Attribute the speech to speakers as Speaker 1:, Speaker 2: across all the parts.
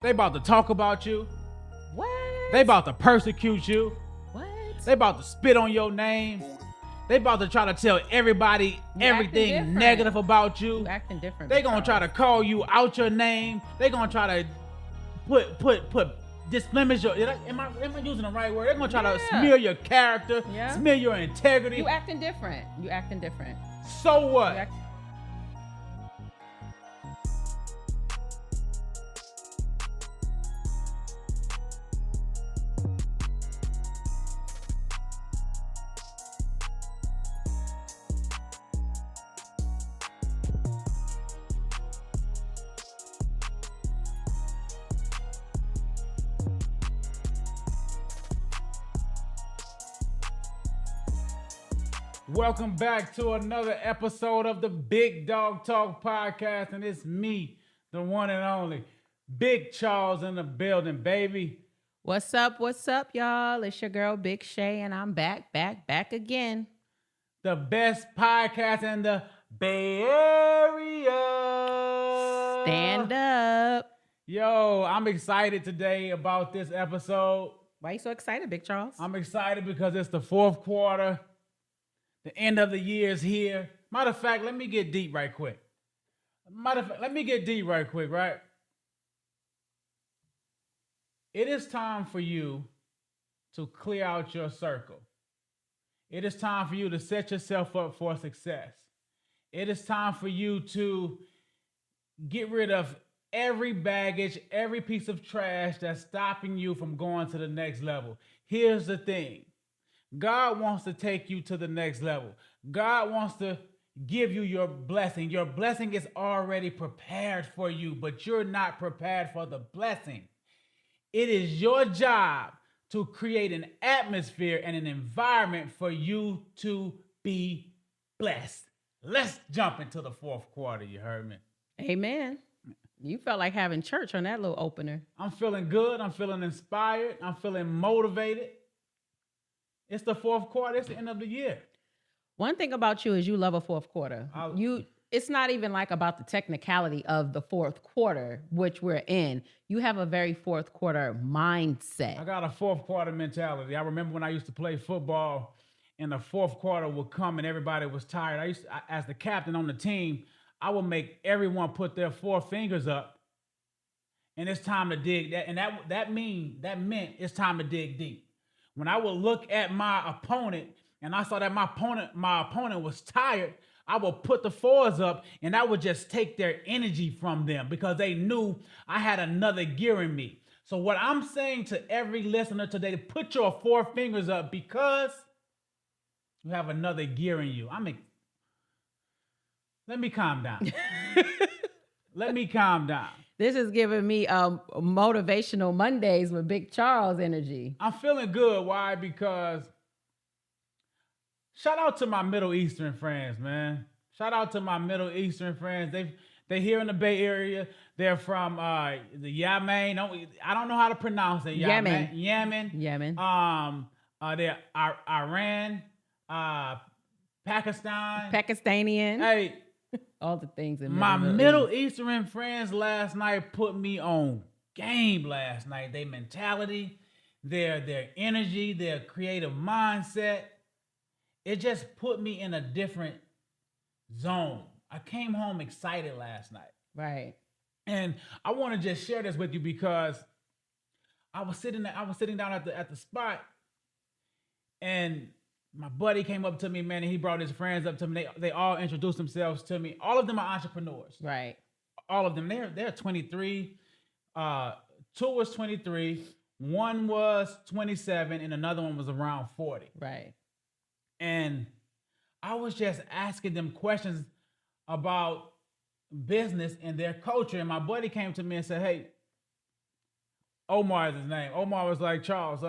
Speaker 1: They about to talk about you.
Speaker 2: What?
Speaker 1: They about to persecute you.
Speaker 2: What?
Speaker 1: They about to spit on your name. They about to try to tell everybody everything negative about you.
Speaker 2: You acting different.
Speaker 1: They gonna try to call you out your name. They gonna try to put disblemish your. Am I using the right word? They're gonna try to smear your character, smear your integrity.
Speaker 2: You acting different. You acting different.
Speaker 1: So what? Welcome back to another episode of the Big Dog Talk podcast, and it's me, the one and only Big Charles in the building, baby.
Speaker 2: What's up, y'all? It's your girl, Big Shay, and I'm back again.
Speaker 1: The best podcast in the Bay Area.
Speaker 2: Stand up.
Speaker 1: Yo, I'm excited today about this episode.
Speaker 2: Why are you so excited, Big Charles?
Speaker 1: I'm excited because it's the fourth quarter. The end of the year is here. Matter of fact, let me get deep right quick. Right? It is time for you to clear out your circle. It is time for you to set yourself up for success. It is time for you to get rid of every baggage, every piece of trash that's stopping you from going to the next level. Here's the thing. God wants to take you to the next level. God wants to give you your blessing. Your blessing is already prepared for you, but you're not prepared for the blessing. It is your job to create an atmosphere and an environment for you to be blessed. Let's jump into the fourth quarter. You heard me?
Speaker 2: Amen. You felt like having church on that little opener.
Speaker 1: I'm feeling good. I'm feeling inspired. I'm feeling motivated. It's the fourth quarter. It's the end of the year.
Speaker 2: One thing about you is you love a fourth quarter. It's not even like about the technicality of the fourth quarter, which we're in. You have a very fourth quarter mindset.
Speaker 1: I got a fourth quarter mentality. I remember when I used to play football and the fourth quarter would come and everybody was tired. As the captain on the team, I would make everyone put their four fingers up and it's time to dig. That meant it's time to dig deep. When I would look at my opponent and I saw that my opponent was tired, I would put the fours up and I would just take their energy from them because they knew I had another gear in me. So what I'm saying to every listener today, put your four fingers up because you have another gear in you. Let me calm down. Let me calm down.
Speaker 2: This is giving me motivational Mondays with Big Charles energy.
Speaker 1: I'm feeling good. Why? Because shout out to my Middle Eastern friends, man. Shout out to my Middle Eastern friends. They're here in the Bay Area. They're from the Yemen. I don't know how to pronounce it. Yemen. They're Iran, Pakistan.
Speaker 2: Pakistanian.
Speaker 1: Hey.
Speaker 2: All the things in
Speaker 1: my Middle Eastern friends last night put me on game last night. Their mentality, their energy, their creative mindset. It just put me in a different zone. I came home excited last night.
Speaker 2: Right.
Speaker 1: And I want to just share this with you because I was sitting down at the spot and my buddy came up to me, man, and he brought his friends up to me. They all introduced themselves to me. All of them are entrepreneurs.
Speaker 2: Right.
Speaker 1: All of them. They're 23. Two was 23. One was 27, and another one was around 40.
Speaker 2: Right.
Speaker 1: And I was just asking them questions about business and their culture. And my buddy came to me and said, hey, Omar is his name. Omar was like, Charles,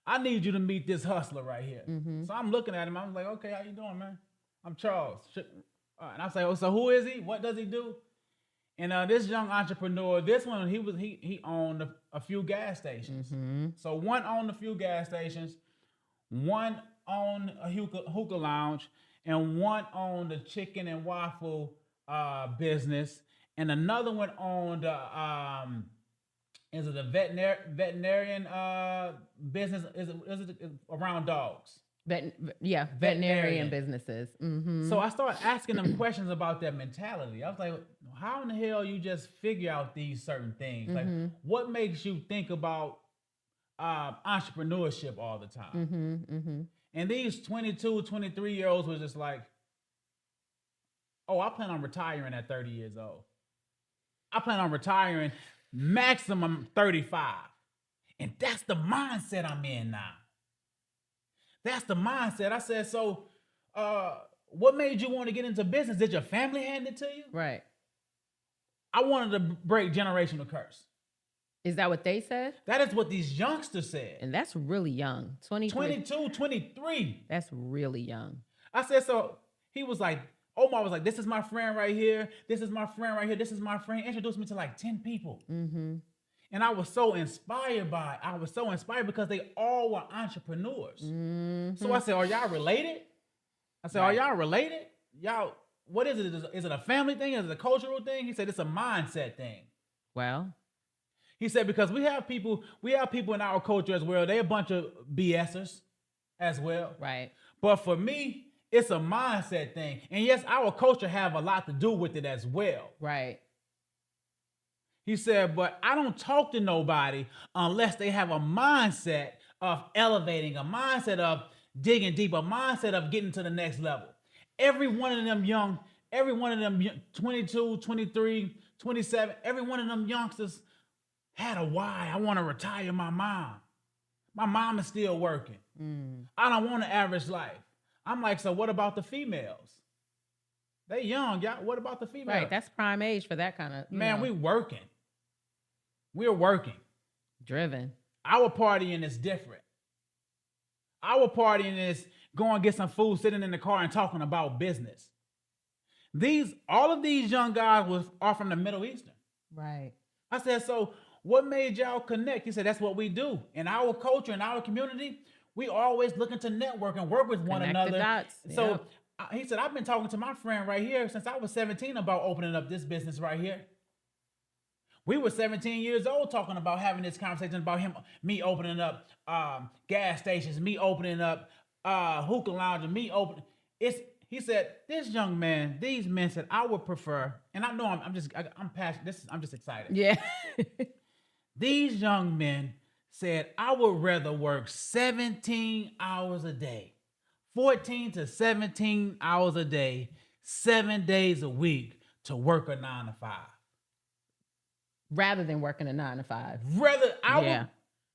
Speaker 1: I need you to meet this hustler right here. Mm-hmm. So I'm looking at him. I'm like, okay, how you doing, man? I'm Charles. And I say, oh, so who is he? What does he do? And this young entrepreneur, this one, he owned a few gas stations. Mm-hmm. So one owned a few gas stations, one owned a hookah lounge, and one owned a chicken and waffle business. and another one owned is it a veterinarian business? Is it around dogs?
Speaker 2: Veterinarian businesses. Mm-hmm.
Speaker 1: So I started asking them questions about their mentality. I was like, how in the hell you just figure out these certain things? Like, what makes you think about entrepreneurship all the time? And these 22, 23-year-olds was just like, oh, I plan on retiring at 30 years old. I plan on retiring maximum 35. And that's the mindset I'm in now. That's the mindset. I said, so what made you want to get into business? Did your family hand it to you?
Speaker 2: Right.
Speaker 1: I wanted to break generational curse.
Speaker 2: Is that what they said?
Speaker 1: That is what these youngsters said.
Speaker 2: And that's really young.
Speaker 1: 22, 23.
Speaker 2: That's really young.
Speaker 1: I said, so he was like, Omar was like, this is my friend right here. This is my friend right here. This is my friend. Introduced me to like 10 people. And I was so inspired by it. I was so inspired because they all were entrepreneurs. So I said, are y'all related? I said, are y'all related? Y'all, what is it? Is it a family thing? Is it a cultural thing? He said, it's a mindset thing.
Speaker 2: Well,
Speaker 1: he said, because we have people in our culture as well. They're a bunch of BSers as well.
Speaker 2: Right.
Speaker 1: But for me, it's a mindset thing. And yes, our culture have a lot to do with it as well.
Speaker 2: Right.
Speaker 1: He said, but I don't talk to nobody unless they have a mindset of elevating, a mindset of digging deep, a mindset of getting to the next level. Every one of them 22, 23, 27, every one of them youngsters had a why. I want to retire my mom. My mom is still working. I don't want an average life. I'm like, so what about the females? They young, y'all. What about the females?
Speaker 2: Right, that's prime age for that kind of,
Speaker 1: man, we working. We're working.
Speaker 2: Driven.
Speaker 1: Our partying is different. Our partying is going to get some food, sitting in the car and talking about business. All of these young guys are from the Middle Eastern.
Speaker 2: Right.
Speaker 1: I said, so what made y'all connect? He said, that's what we do. In our culture, in our community, we always looking to network and work with one another.
Speaker 2: Dots.
Speaker 1: So he said, I've been talking to my friend right here since I was 17 about opening up this business right here. We were 17 years old talking about having this conversation about me opening up gas stations, me opening up hookah lounge, and me opening. He said, this young man, these men said, I would prefer, and I know I'm passionate. I'm just excited.
Speaker 2: Yeah.
Speaker 1: These young men said, I would rather work 17 hours a day, 14 to 17 hours a day, 7 days a week to work a 9 to 5.
Speaker 2: Rather than working a 9 to 5.
Speaker 1: I would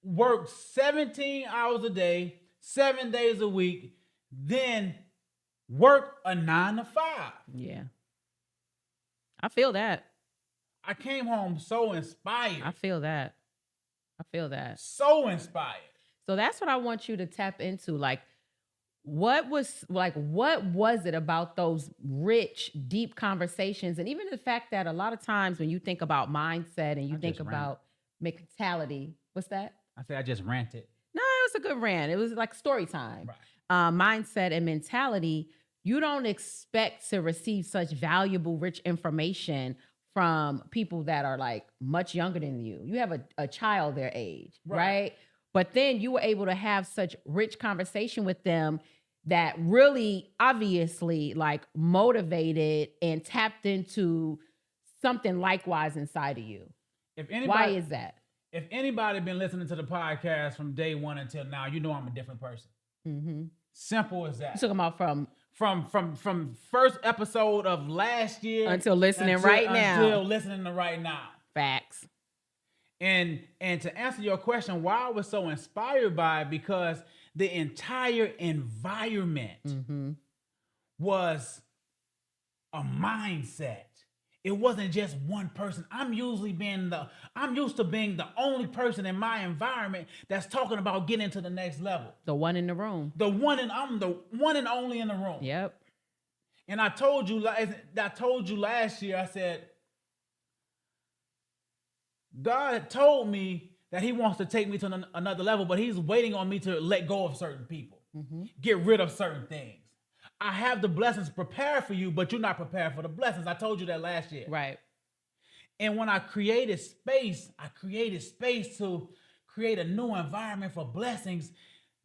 Speaker 1: work 17 hours a day, 7 days a week, then work a 9 to 5.
Speaker 2: Yeah. I feel that.
Speaker 1: I came home so inspired.
Speaker 2: I feel that.
Speaker 1: So inspired.
Speaker 2: So that's what I want you to tap into. Like, what was it about those rich, deep conversations? And even the fact that a lot of times when you think about mindset and you think about mentality, what's that?
Speaker 1: I said I just ranted.
Speaker 2: No, it was a good rant. It was like story time. Right. Mindset and mentality, you don't expect to receive such valuable, rich information from people that are like much younger than you. You have a child their age, right? But then you were able to have such rich conversation with them that really obviously like motivated and tapped into something likewise inside of you. Why is that?
Speaker 1: If anybody been listening to the podcast from day one until now, you know I'm a different person. Mm-hmm. Simple as that.
Speaker 2: You talking about
Speaker 1: from first episode of last year
Speaker 2: until listening right now.
Speaker 1: Until listening to right now.
Speaker 2: Facts.
Speaker 1: And to answer your question, why I was so inspired by it, because the entire environment was a mindset. It wasn't just one person. I'm used to being the only person in my environment that's talking about getting to the next level.
Speaker 2: The one in the room.
Speaker 1: I'm the one and only in the room.
Speaker 2: Yep.
Speaker 1: And I told you last year, I said, God told me that he wants to take me to another level, but he's waiting on me to let go of certain people, get rid of certain things. I have the blessings prepared for you, but you're not prepared for the blessings. I told you that last year.
Speaker 2: Right.
Speaker 1: And when I created space to create a new environment for blessings.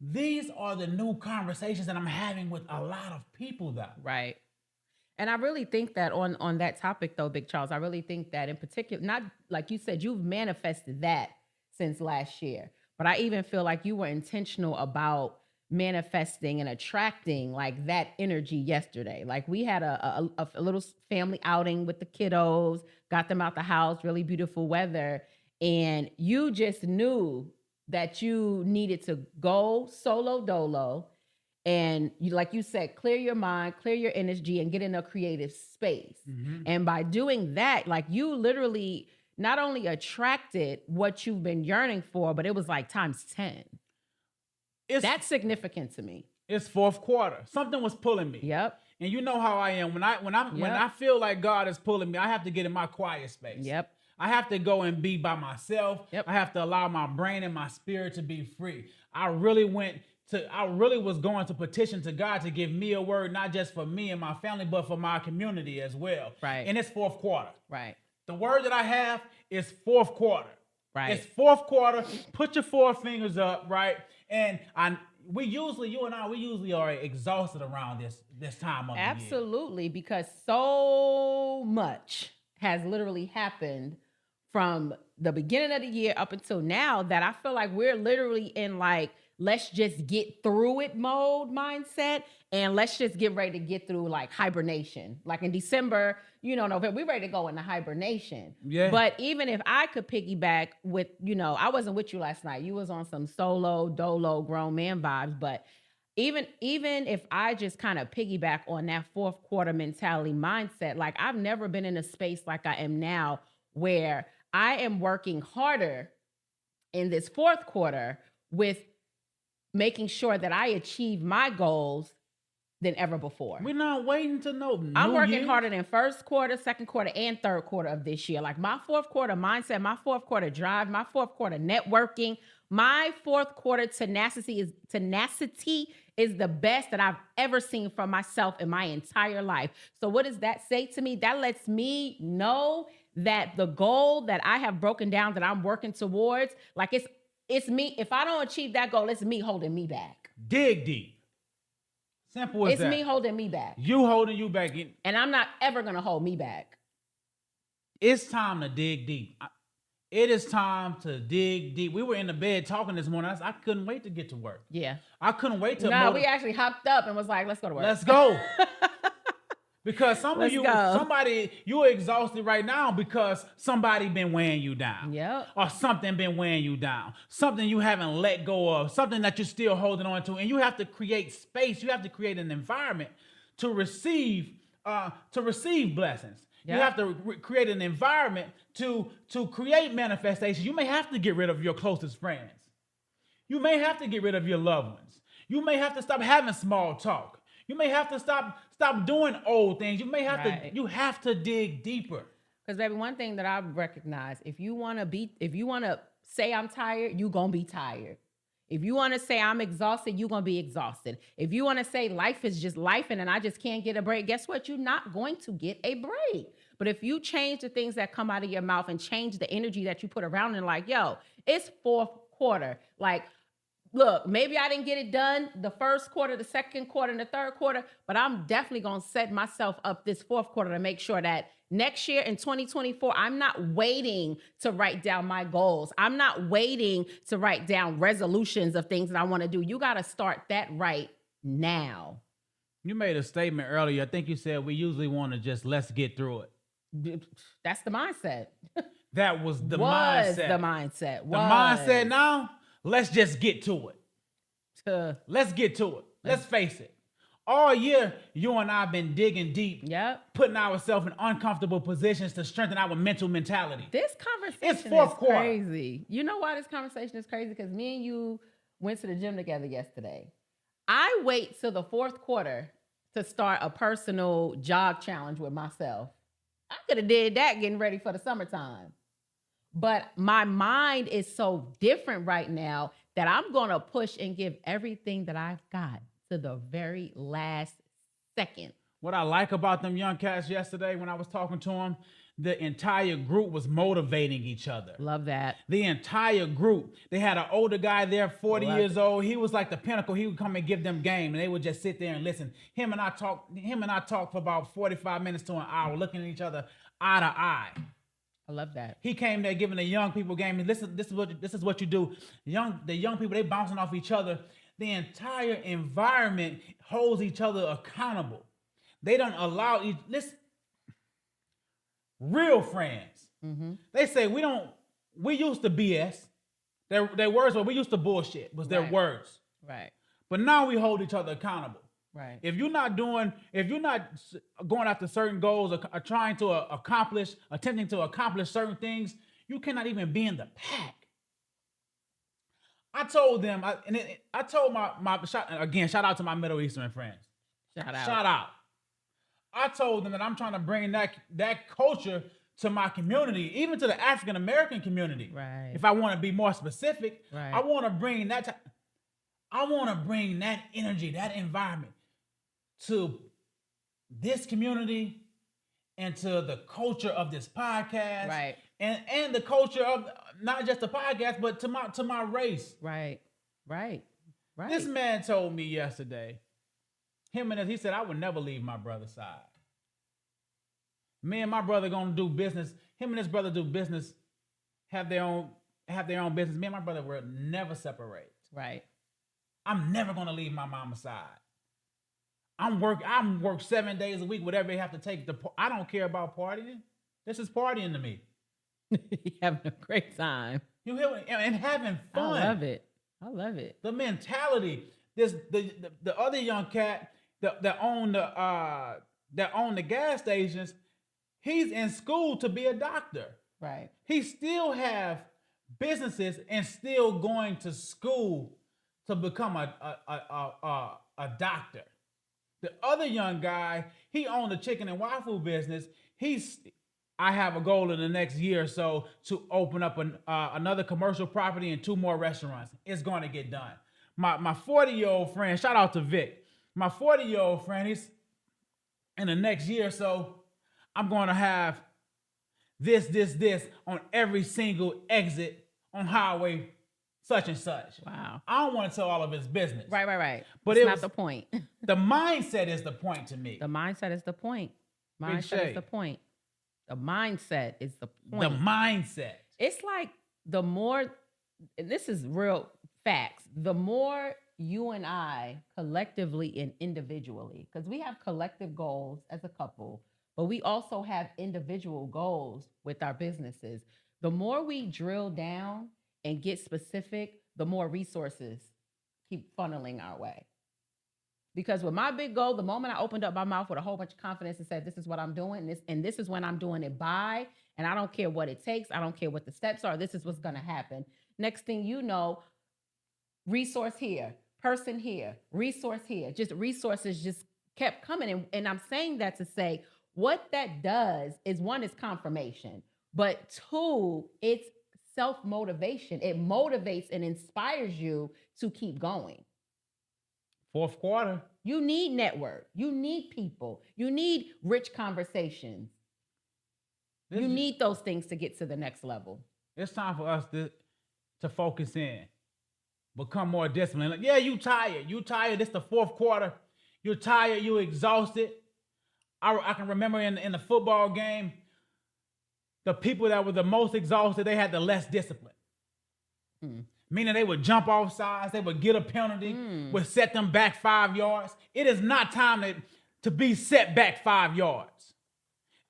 Speaker 1: These are the new conversations that I'm having with a lot of people, though.
Speaker 2: Right. And I really think that on that topic, though, Big Charles, I really think that in particular, not like you said, you've manifested that since last year. But I even feel like you were intentional about manifesting and attracting like that energy yesterday. Like we had a little family outing with the kiddos, got them out the house, really beautiful weather. And you just knew that you needed to go solo dolo and you, like you said, clear your mind, clear your energy, and get in a creative space.
Speaker 1: Mm-hmm.
Speaker 2: And by doing that, like you literally not only attracted what you've been yearning for, but it was like times 10. That's significant to me.
Speaker 1: It's fourth quarter. Something was pulling me.
Speaker 2: Yep.
Speaker 1: And you know how I am. When I feel like God is pulling me, I have to get in my quiet space.
Speaker 2: Yep.
Speaker 1: I have to go and be by myself.
Speaker 2: Yep.
Speaker 1: I have to allow my brain and my spirit to be free. I really was going to petition to God to give me a word, not just for me and my family, but for my community as well.
Speaker 2: Right.
Speaker 1: And it's fourth quarter.
Speaker 2: Right.
Speaker 1: The word that I have is fourth quarter.
Speaker 2: Right.
Speaker 1: It's fourth quarter. Put your 4 fingers up, right? And you and I are exhausted around this time of the year.
Speaker 2: Absolutely, because so much has literally happened from the beginning of the year up until now that I feel like we're literally in like, let's just get through it mode mindset. And let's just get ready to get through like hibernation. Like in December, November, we're ready to go into hibernation.
Speaker 1: Yeah.
Speaker 2: But even if I could piggyback with, I wasn't with you last night. You was on some solo, dolo, grown man vibes. But even if I just kind of piggyback on that fourth quarter mentality mindset, like I've never been in a space like I am now where I am working harder in this fourth quarter with making sure that I achieve my goals than ever before.
Speaker 1: We're not waiting to know.
Speaker 2: I'm working harder than first quarter, second quarter, and third quarter of this year. Like my fourth quarter mindset, my fourth quarter drive, my fourth quarter networking, my fourth quarter tenacity is the best that I've ever seen from myself in my entire life. So what does that say to me? That lets me know that the goal that I have broken down that I'm working towards, like it's me. If I don't achieve that goal, it's me holding me back.
Speaker 1: Dig deep. Simple as that.
Speaker 2: It's me holding me back.
Speaker 1: You holding you back.
Speaker 2: And I'm not ever going to hold me back.
Speaker 1: It's time to dig deep. It is time to dig deep. We were in the bed talking this morning. I couldn't wait to get to work.
Speaker 2: Yeah.
Speaker 1: I couldn't wait to.
Speaker 2: No, we actually hopped up and was like, let's go to work.
Speaker 1: Let's go. Because you're exhausted right now because somebody been weighing you down.
Speaker 2: Yep.
Speaker 1: Or something been weighing you down. Something you haven't let go of. Something that you're still holding on to. And you have to create space. You have to create an environment to receive blessings. Yep. You have to create an environment to create manifestation. You may have to get rid of your closest friends. You may have to get rid of your loved ones. You may have to stop having small talk. You may have to stop doing old things. You may have to dig deeper.
Speaker 2: Because baby, one thing that I recognize, if you want to say I'm tired, you going to be tired. If you want to say I'm exhausted, you're going to be exhausted. If you want to say life is just life and I just can't get a break, guess what? You're not going to get a break. But if you change the things that come out of your mouth and change the energy that you put around and like, yo, it's fourth quarter. Like, look, maybe I didn't get it done the first quarter, the second quarter, and the third quarter, but I'm definitely going to set myself up this fourth quarter to make sure that next year in 2024, I'm not waiting to write down my goals. I'm not waiting to write down resolutions of things that I want to do. You got to start that right now.
Speaker 1: You made a statement earlier. I think you said we usually want to just let's get through it.
Speaker 2: That's the mindset.
Speaker 1: That was the
Speaker 2: mindset.
Speaker 1: The mindset now, let's just get to it. Let's get to it. Let's face it. All year, you and I have been digging deep, putting ourselves in uncomfortable positions to strengthen our mental mentality.
Speaker 2: This conversation is crazy. You know why this conversation is crazy? Because me and you went to the gym together yesterday. I wait till the fourth quarter to start a personal jog challenge with myself. I could have did that getting ready for the summertime. But my mind is so different right now that I'm going to push and give everything that I've got to the very last second.
Speaker 1: What I like about them young cats yesterday when I was talking to them, the entire group was motivating each other.
Speaker 2: Love that.
Speaker 1: The entire group. They had an older guy there, 40 years old. He was like the pinnacle. He would come and give them game, and they would just sit there and listen. Him and I talked for about 45 minutes to an hour, looking at each other eye to eye.
Speaker 2: I love that.
Speaker 1: He came there giving the young people game. And this is what you do. The young people, they bouncing off each other. The entire environment holds each other accountable. They don't allow real friends. Mm-hmm. They say we used to BS. Their words were, we used to bullshit, was their words.
Speaker 2: Right.
Speaker 1: But now we hold each other accountable.
Speaker 2: Right.
Speaker 1: If you're not going after certain goals or attempting to accomplish certain things, you cannot even be in the pack. I told them, I told shout out to my Middle Eastern friends. Shout out. I told them that I'm trying to bring that culture to my community, even to the African American community.
Speaker 2: Right.
Speaker 1: If I want to be more specific,
Speaker 2: right.
Speaker 1: I want to bring that energy, that environment to this community and to the culture of this podcast.
Speaker 2: Right.
Speaker 1: And the culture of not just the podcast, but to my race.
Speaker 2: Right.
Speaker 1: This man told me yesterday, he said, I would never leave my brother's side. Me and my brother gonna do business. Him and his brother do business, have their own business. Me and my brother will never separate.
Speaker 2: Right.
Speaker 1: I'm never gonna leave my mama's side. I'm work 7 days a week, whatever they have to take. I don't care about partying. This is partying to me.
Speaker 2: Having a great time.
Speaker 1: You hear me? And having fun.
Speaker 2: I love it.
Speaker 1: The mentality. The other young cat that owned the gas stations. He's in school to be a doctor.
Speaker 2: Right.
Speaker 1: He still have businesses and still going to school to become a doctor. The other young guy, he owned a chicken and waffle business. I have a goal in the next year or so to open up another commercial property and 2 more restaurants. It's going to get done. My 40-year-old friend, shout out to Vic. My 40-year-old friend, he's in the next year or so, I'm going to have this on every single exit on highway such and such.
Speaker 2: Wow.
Speaker 1: I don't want to tell all of his business.
Speaker 2: Right.
Speaker 1: But
Speaker 2: it's not the point.
Speaker 1: The mindset is the point to me.
Speaker 2: The mindset is the point. The mindset is the point.
Speaker 1: The mindset.
Speaker 2: It's like the more, and this is real facts, the more you and I collectively and individually, because we have collective goals as a couple, but we also have individual goals with our businesses. The more we drill down and get specific, the more resources keep funneling our way. Because with my big goal, the moment I opened up my mouth with a whole bunch of confidence and said, this is what I'm doing, this is when I'm doing it by, and I don't care what it takes, I don't care what the steps are, this is what's gonna happen. Next thing you know, resource here, person here, resource here, just resources just kept coming. And I'm saying that to say, what that does is, 1, is confirmation, but 2, it's self-motivation. It motivates and inspires you to keep going.
Speaker 1: 4th quarter.
Speaker 2: You need network. You need people. You need rich conversations. You need those things to get to the next level.
Speaker 1: It's time for us to focus in, become more disciplined. Like, yeah, you tired. It's the 4th quarter. You're tired. You're exhausted. I can remember in the football game, the people that were the most exhausted, they had the less discipline. Meaning they would jump off sides, they would get a penalty, would set them back 5 yards. It is not time to be set back 5 yards.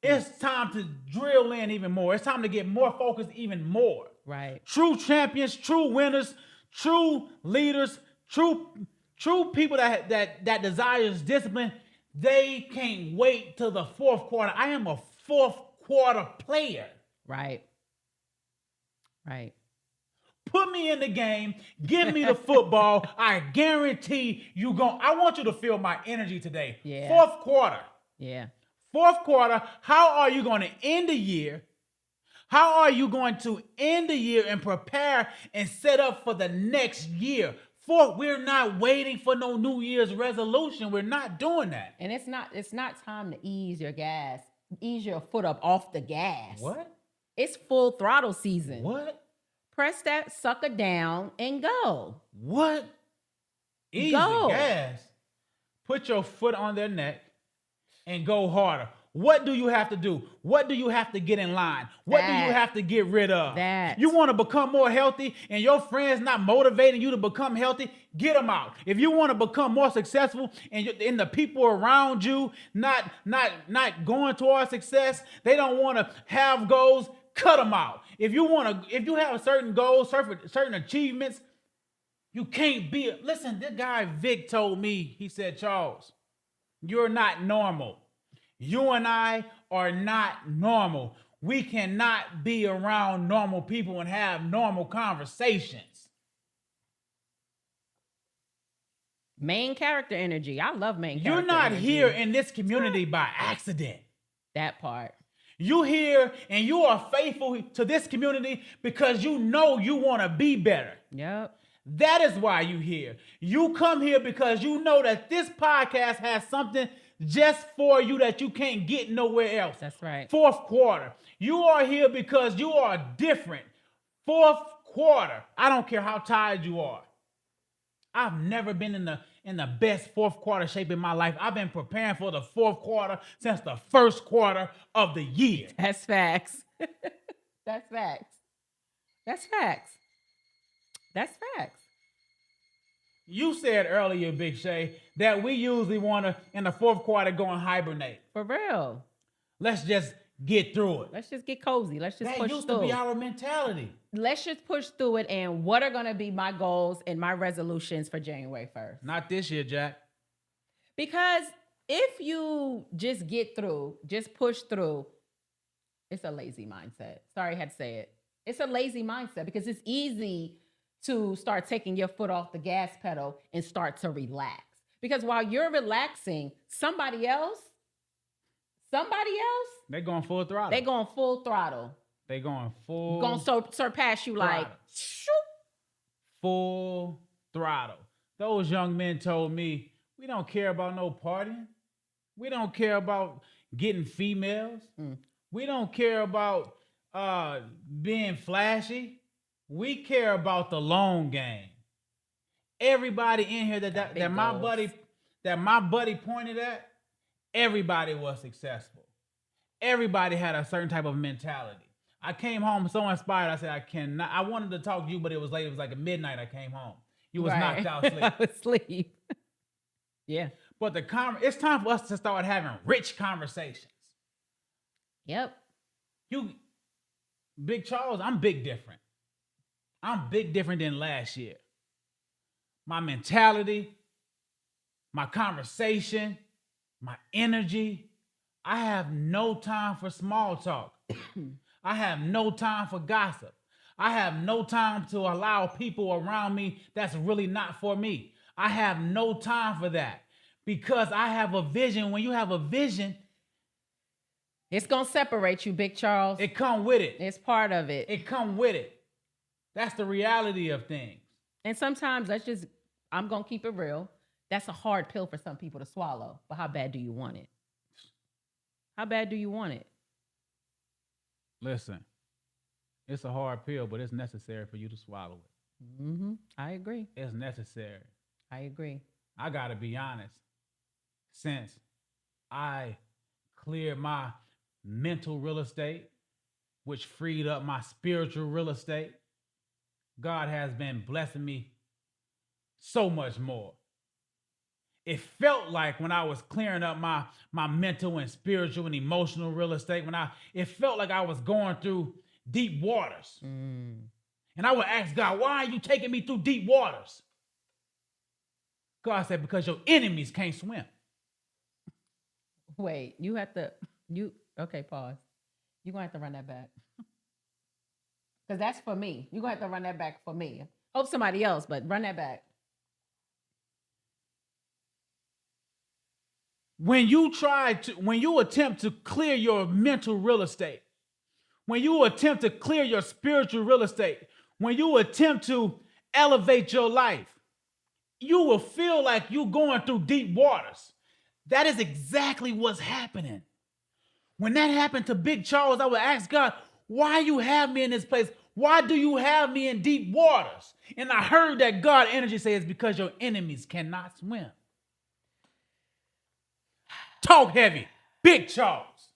Speaker 1: It's time to drill in even more. It's time to get more focused even more.
Speaker 2: Right.
Speaker 1: True champions, true winners, true leaders, true people that desires discipline, they can't wait till the 4th quarter. I am a 4th quarter player.
Speaker 2: Right.
Speaker 1: Put me in the game. Give me the football. I guarantee I want you to feel my energy today.
Speaker 2: Yeah.
Speaker 1: 4th quarter.
Speaker 2: Yeah.
Speaker 1: 4th quarter. How are you going to end the year? How are you going to end the year and prepare and set up for the next year? We're not waiting for no New Year's resolution. We're not doing that.
Speaker 2: And it's not time to ease your gas ease your foot up off the gas.
Speaker 1: What?
Speaker 2: It's full throttle season.
Speaker 1: What?
Speaker 2: Press that sucker down and go.
Speaker 1: What? Easy
Speaker 2: Go.
Speaker 1: gas. Put your foot on their neck and go harder. What do you have to do? What do you have to get in line? What do you have to get rid of?
Speaker 2: That.
Speaker 1: You want to become more healthy and your friends not motivating you to become healthy? Get them out. If you want to become more successful and the people around you not going towards success, they don't want to have goals, cut them out. If you have certain goals, certain achievements, you can't be. Listen, this guy Vic told me, he said, Charles, you're not normal. You and I are not normal. We cannot be around normal people and have normal conversations.
Speaker 2: Main character energy. I love main character
Speaker 1: You're not
Speaker 2: energy.
Speaker 1: here in this community by accident.
Speaker 2: That part.
Speaker 1: You here and you are faithful to this community because you know you want to be better.
Speaker 2: Yep.
Speaker 1: That is why you here. You come here because you know that this podcast has something just for you that you can't get nowhere else.
Speaker 2: That's right.
Speaker 1: Fourth quarter. You are here because you are different. Fourth quarter. I don't care how tired you are. I've never been in the best fourth quarter shape in my life. I've been preparing for the fourth quarter since the first quarter of the year.
Speaker 2: That's facts. That's facts. That's facts. That's facts.
Speaker 1: You said earlier, Big Shay, that we usually want to, in the fourth quarter, go and hibernate.
Speaker 2: For real.
Speaker 1: Let's just get through it.
Speaker 2: Let's just get cozy. Let's just push
Speaker 1: That used
Speaker 2: through.
Speaker 1: to be our mentality.
Speaker 2: Let's just push through it. And what are going to be my goals and my resolutions for January 1st?
Speaker 1: Not this year, Jack.
Speaker 2: Because if you just get through, just push through, it's a lazy mindset. Sorry, I had to say it. It's a lazy mindset because it's easy to start taking your foot off the gas pedal and start to relax. Because while you're relaxing, somebody else,
Speaker 1: They're going full throttle.
Speaker 2: they going full throttle.
Speaker 1: They going full
Speaker 2: Gonna surpass you like,
Speaker 1: throttle.
Speaker 2: shoop.
Speaker 1: Full throttle. Those young men told me, we don't care about no partying. We don't care about getting females. We don't care about being flashy. We care about the long game. Everybody in here that my buddy pointed at, everybody was successful. Everybody had a certain type of mentality. I came home so inspired. I said, I cannot. I wanted to talk to you, but it was late. It was like at midnight. I came home. You was knocked out asleep.
Speaker 2: I was asleep. Yeah.
Speaker 1: But it's time for us to start having rich conversations.
Speaker 2: Yep.
Speaker 1: Big Charles, I'm big different. I'm big different than last year. My mentality, my conversation, my energy. I have no time for small talk. I have no time for gossip. I have no time to allow people around me that's really not for me. I have no time for that because I have a vision. When you have a vision,
Speaker 2: it's going to separate you, Big Charles.
Speaker 1: it come with it.
Speaker 2: It's part of it.
Speaker 1: It come with it. That's the reality of things.
Speaker 2: And sometimes I'm going to keep it real. That's a hard pill for some people to swallow. But how bad do you want it? How bad do you want it?
Speaker 1: Listen, it's a hard pill, but it's necessary for you to swallow it.
Speaker 2: Mm-hmm. I agree.
Speaker 1: It's necessary.
Speaker 2: I agree.
Speaker 1: I got to be honest. Since I cleared my mental real estate, which freed up my spiritual real estate, God has been blessing me so much more. It felt like when I was clearing up my mental and spiritual and emotional real estate, it felt like I was going through deep waters. And I would ask God, why are you taking me through deep waters? God said, because your enemies can't swim.
Speaker 2: Wait, okay, pause. You're going to have to run that back. Because that's for me. You're going to have to run that back for me. Hope somebody else, but run that back.
Speaker 1: When you attempt to clear your mental real estate, when you attempt to clear your spiritual real estate, when you attempt to elevate your life, you will feel like you're going through deep waters. That is exactly what's happening. When that happened to Big Charles, I would ask God, why you have me in this place? Why do you have me in deep waters? And I heard that God energy say it's because your enemies cannot swim. Talk heavy, Big Charles.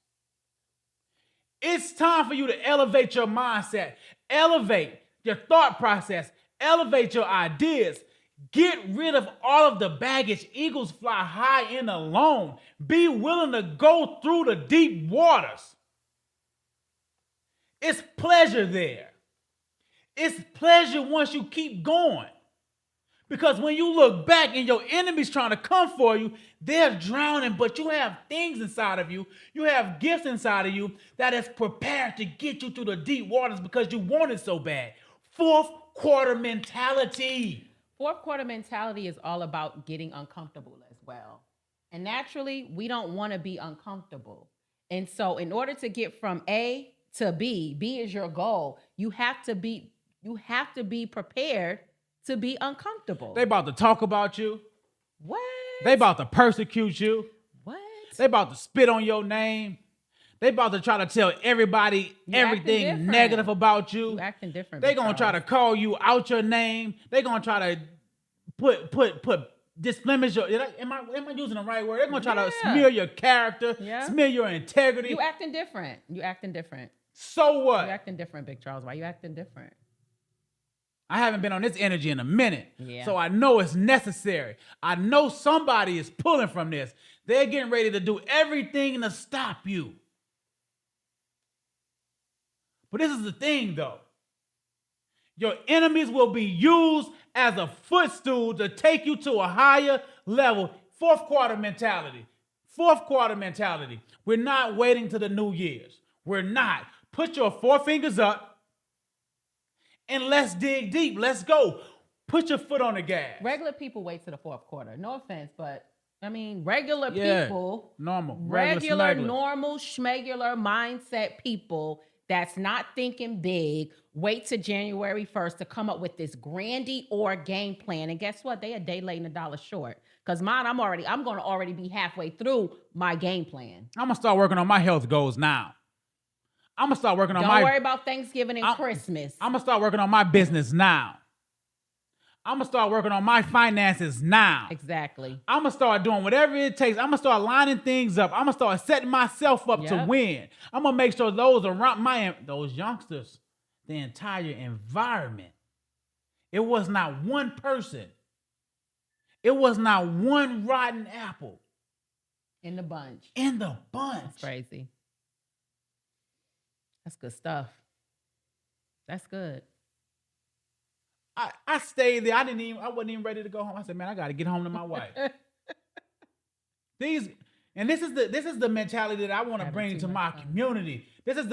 Speaker 1: It's time for you to elevate your mindset, elevate your thought process, elevate your ideas. Get rid of all of the baggage. Eagles fly high and alone. Be willing to go through the deep waters. It's pleasure there. It's pleasure once you keep going. Because when you look back and your enemy's trying to come for you, they're drowning, but you have things inside of you. You have gifts inside of you that is prepared to get you through the deep waters because you want it so bad. Fourth quarter mentality.
Speaker 2: Fourth quarter mentality is all about getting uncomfortable as well. And naturally, we don't want to be uncomfortable. And so in order to get from A to B, B is your goal, you have to be prepared to be uncomfortable.
Speaker 1: They about to talk about you.
Speaker 2: What?
Speaker 1: They about to persecute you.
Speaker 2: What?
Speaker 1: They about to spit on your name. They about to try to tell everybody everything negative about you.
Speaker 2: You acting different.
Speaker 1: They gonna try to call you out your name. They gonna try to put disblemish your. Am I using the right word? They're gonna try to smear your character, smear your integrity.
Speaker 2: You acting different.
Speaker 1: So what?
Speaker 2: You acting different, Big Charles. Why you acting different?
Speaker 1: I haven't been on this energy in a minute.
Speaker 2: Yeah.
Speaker 1: So I know it's necessary. I know somebody is pulling from this. They're getting ready to do everything to stop you. But this is the thing, though. Your enemies will be used as a footstool to take you to a higher level. Fourth quarter mentality. We're not waiting to the New Year's. We're not. Put your four fingers up and let's dig deep. Let's go. Put your foot on the gas.
Speaker 2: Regular people wait to the fourth quarter. No offense, but I mean, regular people,
Speaker 1: normal,
Speaker 2: normal, schmegular mindset people that's not thinking big, wait to January 1st to come up with this grandiose game plan. And guess what? They a day late and $1 short. Because mine, I'm going to already be halfway through my game plan.
Speaker 1: I'm going to start working on my health goals now. I'm going to start working on
Speaker 2: Don't worry about Thanksgiving and Christmas.
Speaker 1: I'm going to start working on my business now. I'm going to start working on my finances now.
Speaker 2: Exactly.
Speaker 1: I'm going to start doing whatever it takes. I'm going to start lining things up. I'm going to start setting myself up to win. I'm going to make sure those around those youngsters, the entire environment, it was not one person. It was not one rotten apple.
Speaker 2: In the bunch.
Speaker 1: That's
Speaker 2: crazy. That's good stuff. That's good.
Speaker 1: I stayed there. I wasn't even ready to go home. I said, man, I got to get home to my wife. This is the mentality that I want to bring to my community. This is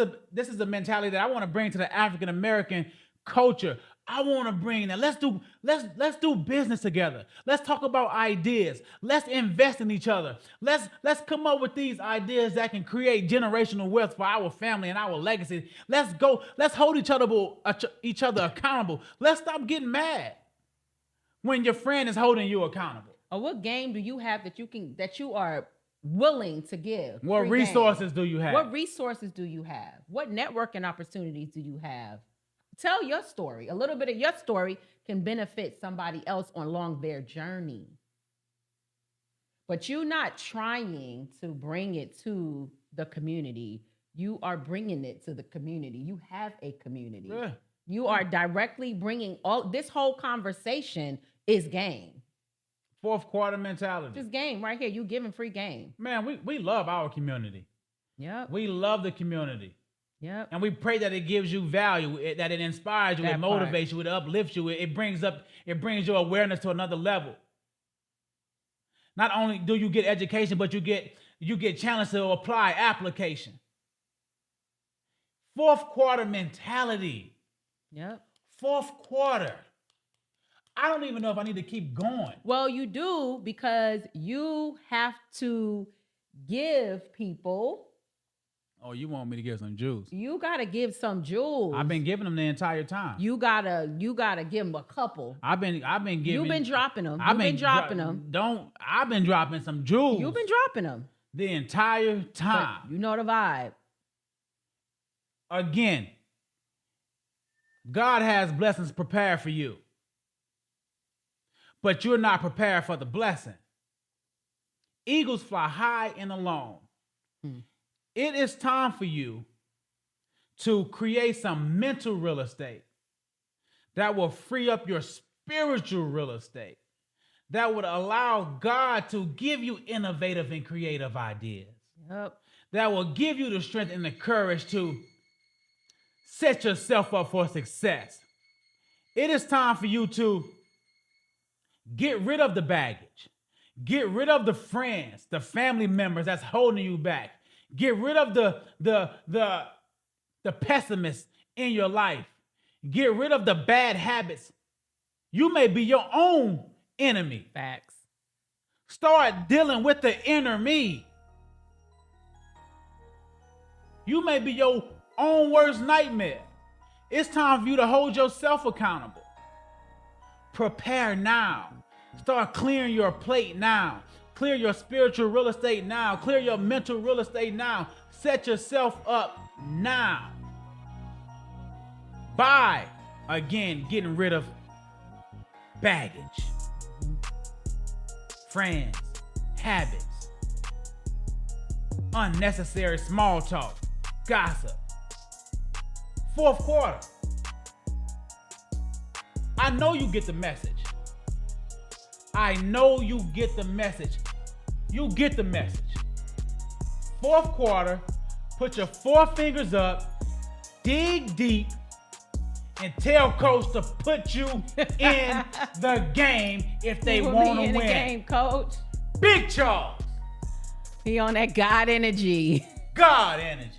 Speaker 1: the mentality that I want to bring to the African American culture. I want to bring that. Let's do business together. Let's talk about ideas. Let's invest in each other. Let's come up with these ideas that can create generational wealth for our family and our legacy. Let's go. Let's hold each other accountable. Let's stop getting mad when your friend is holding you accountable.
Speaker 2: Or what game do you have that you are willing to give?
Speaker 1: What resources do you have?
Speaker 2: What resources do you have? What networking opportunities do you have? Tell your story. A little bit of your story can benefit somebody else along their journey. But you're not trying to bring it to the community. You are bringing it to the community. You have a community. Yeah. You are directly bringing this whole conversation is game.
Speaker 1: Fourth quarter mentality.
Speaker 2: Just game right here. You giving free game.
Speaker 1: Man, we love our community.
Speaker 2: Yep.
Speaker 1: We love the community.
Speaker 2: Yep.
Speaker 1: And we pray that it gives you value, that it inspires you, it motivates you, it uplifts you, it brings your awareness to another level. Not only do you get education, but you get challenged to apply application. Fourth quarter mentality.
Speaker 2: Yep.
Speaker 1: Fourth quarter. I don't even know if I need to keep going.
Speaker 2: Well, you do, because you have to give people.
Speaker 1: Oh, you want me to give some jewels?
Speaker 2: You gotta give some jewels.
Speaker 1: I've been giving them the entire time.
Speaker 2: You gotta give them a couple.
Speaker 1: I've been giving.
Speaker 2: You've been dropping them. I've been dropping
Speaker 1: some jewels.
Speaker 2: You've been dropping them.
Speaker 1: the entire time.
Speaker 2: But you know the vibe.
Speaker 1: Again, God has blessings prepared for you, but you're not prepared for the blessing. Eagles fly high and alone. It is time for you to create some mental real estate that will free up your spiritual real estate, that would allow God to give you innovative and creative ideas, that will give you the strength and the courage to set yourself up for success. It is time for you to get rid of the baggage. Get rid of the friends, the family members that's holding you back. Get rid of the pessimists in your life. Get rid of the bad habits. You may be your own enemy.
Speaker 2: Facts.
Speaker 1: Start dealing with the inner me. You may be your own worst nightmare. It's time for you to hold yourself accountable. Prepare now. Start clearing your plate now. Clear your spiritual real estate now. Clear your mental real estate now. Set yourself up now. By, again, getting rid of baggage, friends, habits, unnecessary small talk, gossip. Fourth quarter. I know you get the message. I know you get the message. You get the message. Fourth quarter, put your 4 fingers up, dig deep, and tell coach to put you in the game if they want to win.
Speaker 2: The game, coach.
Speaker 1: Big Charles.
Speaker 2: He on that God energy.
Speaker 1: God energy.